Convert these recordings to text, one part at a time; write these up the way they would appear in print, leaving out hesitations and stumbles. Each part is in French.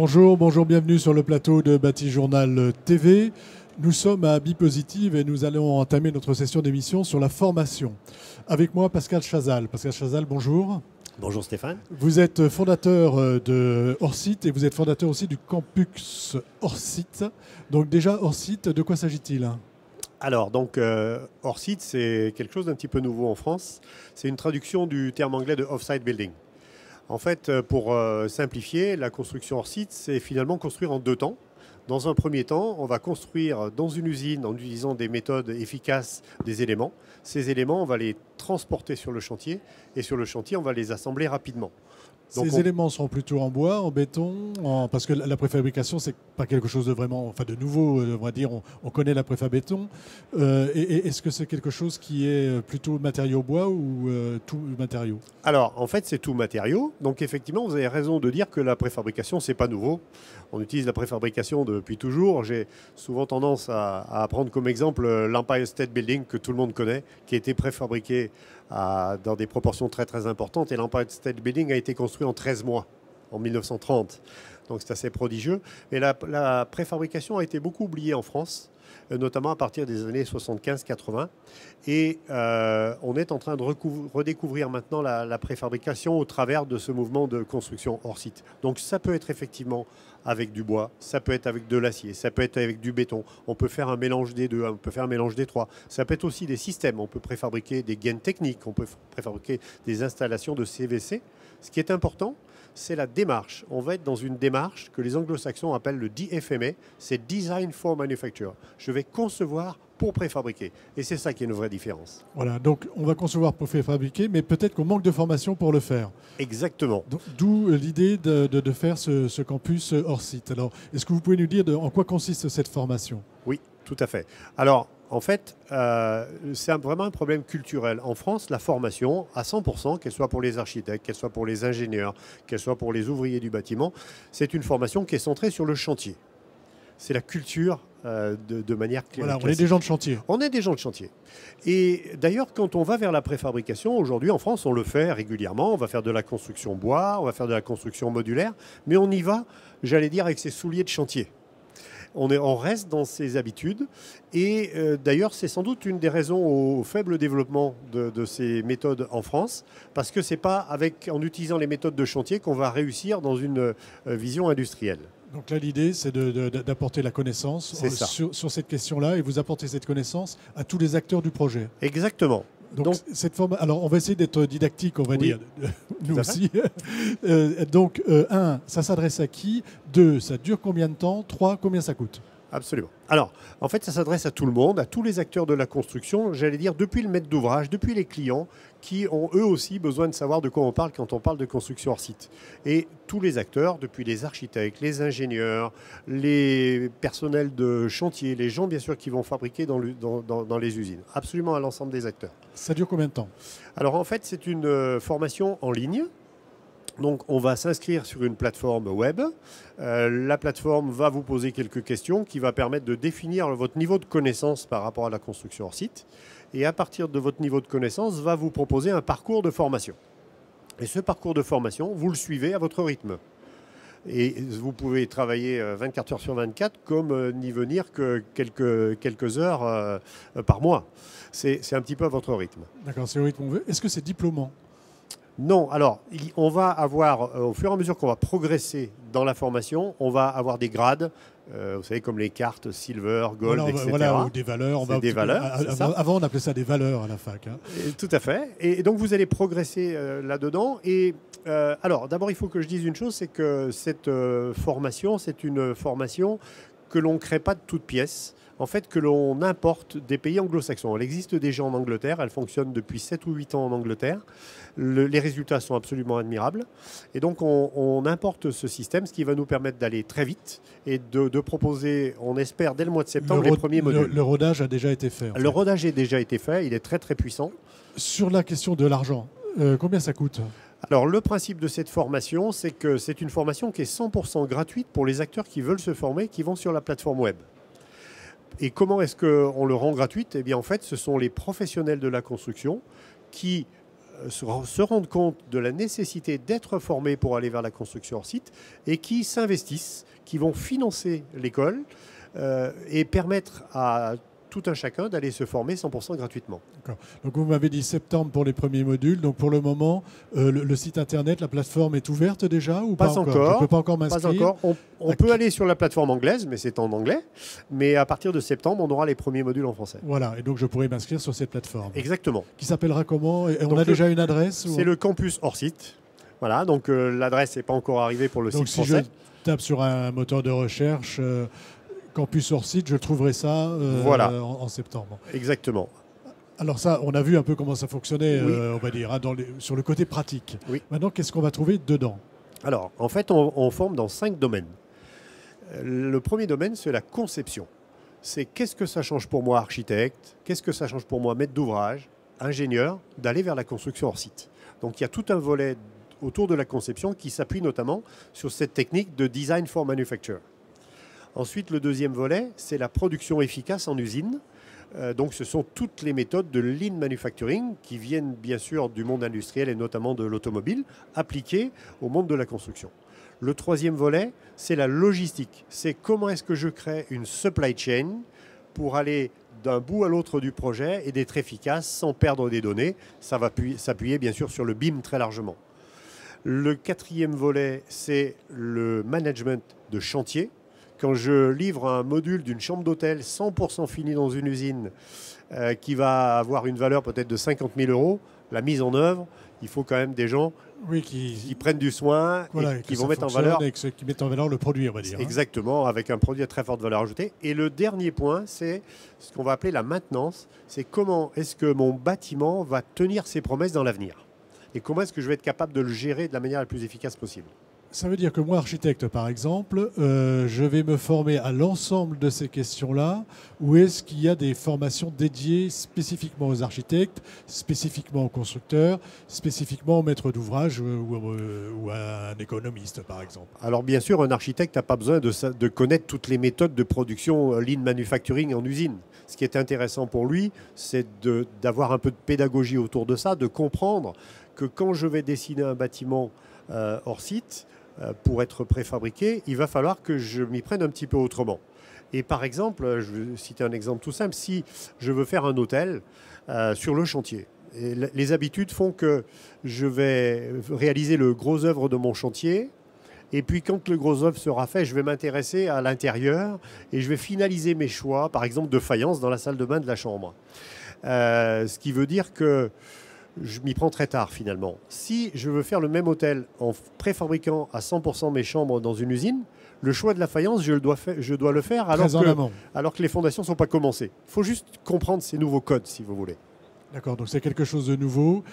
Bonjour, bonjour, bienvenue sur le plateau de Bâti Journal TV. Nous sommes à Bipositive et nous allons entamer notre session d'émission sur la formation. Avec moi, Pascal Chazal. Pascal Chazal, bonjour. Bonjour Stéphane. Vous êtes fondateur de Hors-Site et vous êtes fondateur aussi du campus Hors-Site. Donc déjà, Hors-Site, de quoi s'agit-il ? Alors, donc, Hors-Site, c'est quelque chose d'un petit peu nouveau en France. C'est une traduction du terme anglais de off-site building. En fait, pour simplifier, la construction hors-site, c'est finalement construire en deux temps. Dans un premier temps, on va construire dans une usine en utilisant des méthodes efficaces des éléments. Ces éléments, on va les transporter sur le chantier et sur le chantier, on va les assembler rapidement. Donc Ces éléments sont plutôt en bois, en béton, parce que la préfabrication, c'est pas quelque chose de vraiment, enfin de nouveau, on va dire, on connaît la préfa béton. Est-ce que c'est quelque chose qui est plutôt matériau bois ou tout matériau ? Alors, en fait, c'est tout matériau. Donc, effectivement, vous avez raison de dire que la préfabrication, c'est pas nouveau. On utilise la préfabrication depuis toujours. J'ai souvent tendance à prendre comme exemple l'Empire State Building, que tout le monde connaît, qui a été préfabriqué dans des proportions très, très importantes. Et l'Empire State Building a été construit en 13 mois, en 1930. Donc, c'est assez prodigieux. Et la préfabrication a été beaucoup oubliée en France, notamment à partir des années 75-80. Et on est en train de redécouvrir maintenant la préfabrication au travers de ce mouvement de construction hors site. Donc ça peut être effectivement avec du bois, ça peut être avec de l'acier, ça peut être avec du béton. On peut faire un mélange des deux, on peut faire un mélange des trois. Ça peut être aussi des systèmes. On peut préfabriquer des gaines techniques, on peut préfabriquer des installations de CVC. Ce qui est important, c'est la démarche. On va être dans une démarche que les anglo-saxons appellent le DFMA, c'est Design for Manufacture. Je vais concevoir pour préfabriquer. Et c'est ça qui est une vraie différence. Voilà, donc on va concevoir pour préfabriquer, mais peut-être qu'on manque de formation pour le faire. Exactement. D'où l'idée de faire ce campus hors site. Alors, est-ce que vous pouvez nous dire en quoi consiste cette formation ? Oui, tout à fait. Alors, en fait, c'est vraiment un problème culturel. En France, la formation, à 100%, qu'elle soit pour les architectes, qu'elle soit pour les ingénieurs, qu'elle soit pour les ouvriers du bâtiment, c'est une formation qui est centrée sur le chantier. C'est la culture de manière claire. Voilà, on est des gens de chantier. On est des gens de chantier. Et d'ailleurs, quand on va vers la préfabrication, aujourd'hui en France, on le fait régulièrement. On va faire de la construction bois, on va faire de la construction modulaire, mais on y va, j'allais dire, avec ses souliers de chantier. On reste dans ses habitudes et d'ailleurs c'est sans doute une des raisons au faible développement de ces méthodes en France, parce que ce n'est pas en utilisant les méthodes de chantier qu'on va réussir dans une vision industrielle. Donc là, l'idée, c'est d'apporter la connaissance sur cette question-là et vous apporter cette connaissance à tous les acteurs du projet. Exactement. Donc cette forme, alors on va essayer d'être didactique, on va dire, nous aussi. Donc, 1, ça s'adresse à qui ? 2, ça dure combien de temps ? 3, combien ça coûte ? Absolument. Alors, en fait, ça s'adresse à tout le monde, à tous les acteurs de la construction, j'allais dire depuis le maître d'ouvrage, depuis les clients, qui ont eux aussi besoin de savoir de quoi on parle quand on parle de construction hors site. Et tous les acteurs, depuis les architectes, les ingénieurs, les personnels de chantier, les gens bien sûr qui vont fabriquer dans les usines, absolument à l'ensemble des acteurs. Ça dure combien de temps ? Alors en fait, c'est une formation en ligne. Donc on va s'inscrire sur une plateforme web. La plateforme va vous poser quelques questions qui va permettre de définir votre niveau de connaissance par rapport à la construction hors site. Et à partir de votre niveau de connaissance, va vous proposer un parcours de formation. Et ce parcours de formation, vous le suivez à votre rythme. Et vous pouvez travailler 24 heures sur 24 comme n'y venir que quelques heures par mois. C'est un petit peu à votre rythme. D'accord, c'est le rythme qu'on veut. Est-ce que c'est diplômant ? Non, alors on va avoir, au fur et à mesure qu'on va progresser dans la formation, on va avoir des grades, vous savez, comme les cartes silver, gold, etc. Voilà, ou des valeurs. Des valeurs, avant, on appelait ça des valeurs à la fac. Hein. Tout à fait. Et donc, vous allez progresser là-dedans. Et alors, d'abord, il faut que je dise une chose, c'est que cette formation, c'est une formation que l'on ne crée pas de toutes pièces. En fait, que l'on importe des pays anglo-saxons. Elle existe déjà en Angleterre, elle fonctionne depuis 7 ou 8 ans en Angleterre. Les résultats sont absolument admirables. Et donc, on importe ce système, ce qui va nous permettre d'aller très vite et de proposer, on espère, dès le mois de septembre, les premiers modules. Le rodage a déjà été fait. Le rodage a déjà été fait, il est très très puissant. Sur la question de l'argent, combien ça coûte ? Alors, le principe de cette formation, c'est que c'est une formation qui est 100% gratuite pour les acteurs qui veulent se former, qui vont sur la plateforme web. Et comment est-ce qu'on le rend gratuite ? Eh bien, en fait, ce sont les professionnels de la construction qui se rendent compte de la nécessité d'être formés pour aller vers la construction hors site et qui s'investissent, qui vont financer l'école et permettre à tout un chacun d'aller se former 100% gratuitement. Donc vous m'avez dit septembre pour les premiers modules. Donc pour le moment, le site internet, la plateforme est ouverte déjà ou pas encore? Je ne peux pas encore m'inscrire. Pas encore. On peut aller sur la plateforme anglaise, mais c'est en anglais. Mais à partir de septembre, on aura les premiers modules en français. Voilà, et donc je pourrai m'inscrire sur cette plateforme. Exactement. Qui s'appellera comment? Et on a déjà une adresse? C'est le campus hors site. Voilà, donc l'adresse n'est pas encore arrivée pour le site français. Donc si je tape sur un moteur de recherche... Campus hors site, je trouverai ça en septembre. Exactement. Alors ça, on a vu un peu comment ça fonctionnait, oui. On va dire, hein, sur le côté pratique. Oui. Maintenant, qu'est-ce qu'on va trouver dedans? Alors, en fait, on forme dans 5 domaines. Le premier domaine, c'est la conception. C'est qu'est-ce que ça change pour moi, architecte? Qu'est-ce que ça change pour moi, maître d'ouvrage, ingénieur, d'aller vers la construction hors site? Donc, il y a tout un volet autour de la conception qui s'appuie notamment sur cette technique de design for manufacture. Ensuite, le deuxième volet, c'est la production efficace en usine. Donc, ce sont toutes les méthodes de lean manufacturing qui viennent bien sûr du monde industriel et notamment de l'automobile, appliquées au monde de la construction. Le troisième volet, c'est la logistique. C'est comment est-ce que je crée une supply chain pour aller d'un bout à l'autre du projet et d'être efficace sans perdre des données. Ça va s'appuyer bien sûr sur le BIM très largement. Le quatrième volet, c'est le management de chantier. Quand je livre un module d'une chambre d'hôtel 100% fini dans une usine qui va avoir une valeur peut-être de 50 000 €, la mise en œuvre, il faut quand même des gens qui prennent du soin et qui vont mettre en valeur. Qui mettent en valeur le produit, on va dire. Exactement, avec un produit à très forte valeur ajoutée. Et le dernier point, c'est ce qu'on va appeler la maintenance. C'est comment est-ce que mon bâtiment va tenir ses promesses dans l'avenir. Et comment est-ce que je vais être capable de le gérer de la manière la plus efficace possible. Ça veut dire que moi, architecte, par exemple, je vais me former à l'ensemble de ces questions-là, ou est-ce qu'il y a des formations dédiées spécifiquement aux architectes, spécifiquement aux constructeurs, spécifiquement aux maîtres d'ouvrage ou à un économiste, par exemple? Alors bien sûr, un architecte n'a pas besoin de connaître toutes les méthodes de production lean manufacturing en usine. Ce qui est intéressant pour lui, c'est d'avoir un peu de pédagogie autour de ça, de comprendre que quand je vais dessiner un bâtiment hors site, pour être préfabriqué, il va falloir que je m'y prenne un petit peu autrement. Et par exemple, je vais citer un exemple tout simple, si je veux faire un hôtel sur le chantier, et les habitudes font que je vais réaliser le gros œuvre de mon chantier, et puis quand le gros œuvre sera fait, je vais m'intéresser à l'intérieur et je vais finaliser mes choix, par exemple de faïence dans la salle de bain de la chambre. Ce qui veut dire que je m'y prends très tard finalement. Si je veux faire le même hôtel en préfabriquant à 100% mes chambres dans une usine, le choix de la faïence, je dois le faire alors que les fondations ne sont pas commencées. Il faut juste comprendre ces nouveaux codes, si vous voulez. D'accord, donc c'est quelque chose de nouveau,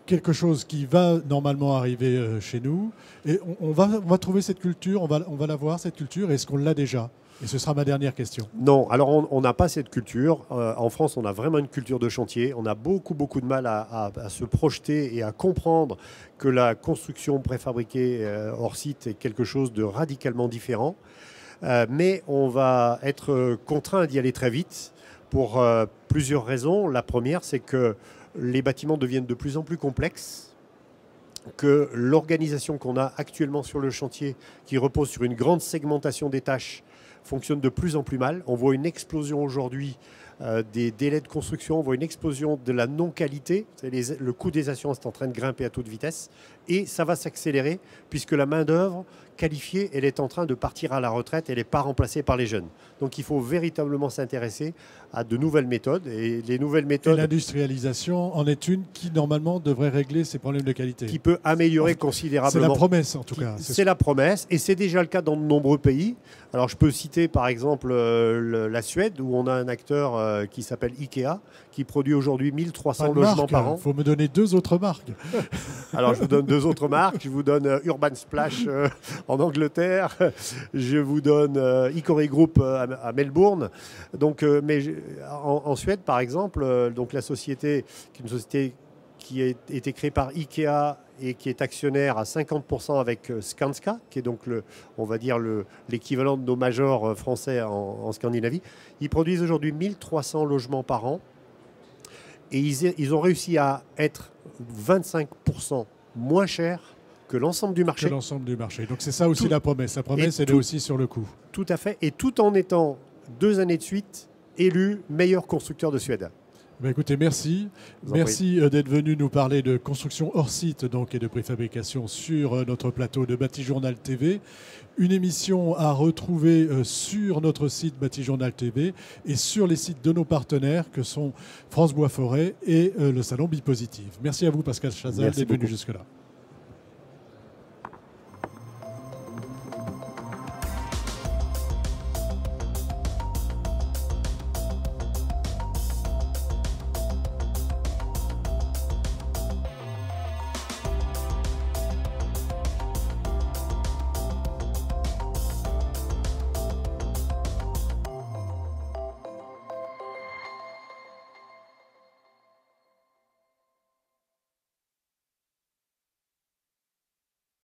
quelque chose qui va normalement arriver chez nous. Et on va trouver cette culture, on va la voir, cette culture. Est-ce qu'on l'a déjà? Et ce sera ma dernière question. Non, alors on n'a pas cette culture. En France, on a vraiment une culture de chantier. On a beaucoup de mal à se projeter et à comprendre que la construction préfabriquée hors site est quelque chose de radicalement différent. Mais on va être contraint d'y aller très vite pour plusieurs raisons. La première, c'est que les bâtiments deviennent de plus en plus complexes, que l'organisation qu'on a actuellement sur le chantier, qui repose sur une grande segmentation des tâches, fonctionne de plus en plus mal. On voit une explosion aujourd'hui des délais de construction, on voit une explosion de la non-qualité. Le coût des assurances est en train de grimper à toute vitesse et ça va s'accélérer puisque la main-d'œuvre qualifiée, elle est en train de partir à la retraite, elle n'est pas remplacée par les jeunes. Donc il faut véritablement s'intéresser à de nouvelles méthodes. Et les nouvelles méthodes... Et l'industrialisation en est une qui, normalement, devrait régler ces problèmes de qualité. Qui peut améliorer considérablement. C'est la promesse, en tout cas. C'est la promesse, et c'est déjà le cas dans de nombreux pays. Alors je peux citer, par exemple, la Suède, où on a un acteur qui s'appelle Ikea, qui produit aujourd'hui 1300 logements par an. Il faut me donner 2 autres marques. Alors je vous donne 2 autres marques. Je vous donne Urban Splash en Angleterre. Je vous donne Icori Group à Melbourne. Donc, en Suède, par exemple, donc la société, une société qui a été créée par Ikea et qui est actionnaire à 50% avec Skanska, qui est donc on va dire l'équivalent de nos majors français en Scandinavie. Ils produisent aujourd'hui 1300 logements par an. Et ils ont réussi à être 25% moins cher que l'ensemble du marché. Que l'ensemble du marché. Donc c'est ça aussi Tout, la promesse. La promesse, elle est aussi sur le coût. Tout à fait. Et tout en étant 2 années de suite élu meilleur constructeur de Suède. Ben écoutez, merci. Merci d'être venu nous parler de construction hors site donc, et de préfabrication sur notre plateau de Bâti-Journal TV. Une émission à retrouver sur notre site Bâti-Journal TV et sur les sites de nos partenaires que sont France Bois Forêt et le Salon Bipositif. Merci à vous Pascal Chazal d'être venu jusque-là.